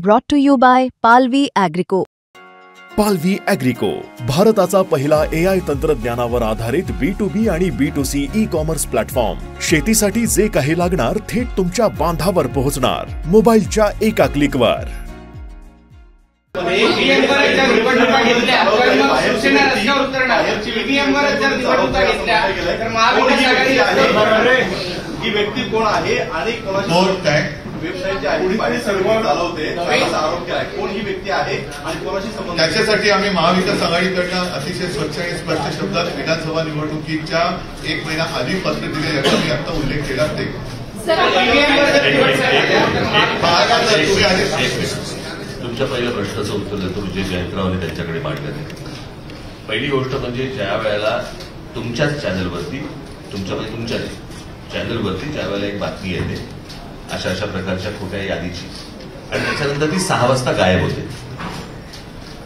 Brought to you by Palvi Agrico. पालवी ॲग्रिको, भारताचा पहिला AI तंत्रज्ञानावर आधारित B2B आणि B2C ई-कॉमर्स प्लॅटफॉर्म. शेतीसाठी जे काही लागणार थेट तुमच्या बांधावर पोहोचणार, मोबाईलच्या एका क्लिकवर. ही व्यक्ती कोण आहे आणि कोणाची वेबसाईटची आयडी सर्व चालवते असा आरोप केला आहे. कोण ही व्यक्ती आहे आणि कोणाशी संबंध? त्याच्यासाठी आम्ही महाविकास आघाडीकडनं अतिशय स्वच्छ आणि स्पष्ट शब्दात विधानसभा निवडणुकीच्या 1 महिना आधी पत्र दिले, याचा मी आता उल्लेख केला. ते तुमच्या पहिल्या प्रश्नाचं उत्तर देतो. विजय जयंतरावांनी त्यांच्याकडे मांडलं. पहिली गोष्ट म्हणजे ज्या वेळेला तुमच्याच चॅनलवरती तुमच्या चॅनलवरती ज्या वेळेला एक बातमी येते अशा प्रकारच्या खोट्या यादीची, आणि त्याच्यानंतर ती 6 वाजता गायब होते.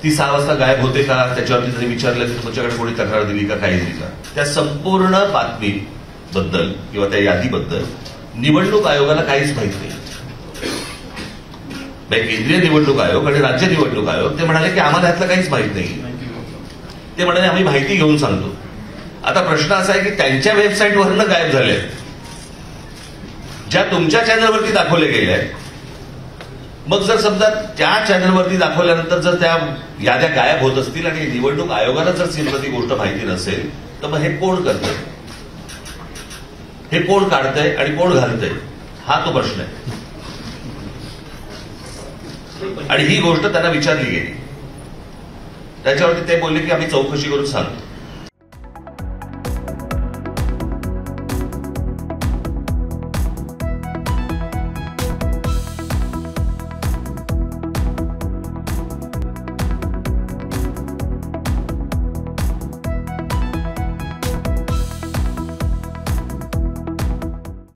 ती 6 वाजता गायब होते का, त्याच्यावरती जरी विचारलं की तुमच्याकडे कोणी तक्रार दिली का, काय दिली का, त्या संपूर्ण बातमीबद्दल किंवा त्या यादीबद्दल निवडणूक आयोगाला काहीच माहित नाही. केंद्रीय निवडणूक आयोग आणि राज्य निवडणूक आयोग ते म्हणाले की आम्हाला यातलं काहीच माहित नाही. ते म्हणाले आम्ही माहिती घेऊन सांगतो. आता प्रश्न असा आहे की त्यांच्या वेबसाईटवरनं गायब झाले, ज्या तुमच्या चॅनलवरती दाखवले गेले आहेत. मग जर समजा त्या चॅनलवरती दाखवल्यानंतर जर त्या याद्या गायब होत असतील आणि निवडणूक आयोगाला जर सिंपल ती गोष्ट माहिती नसेल, तर मग हे कोण करतंय, हे कोण काढतंय आणि कोण घालतंय, हा तो प्रश्न आहे. आणि ही गोष्ट त्यांना विचारली गेली, त्याच्यावरती ते बोलले की आम्ही चौकशी करून सांगतो.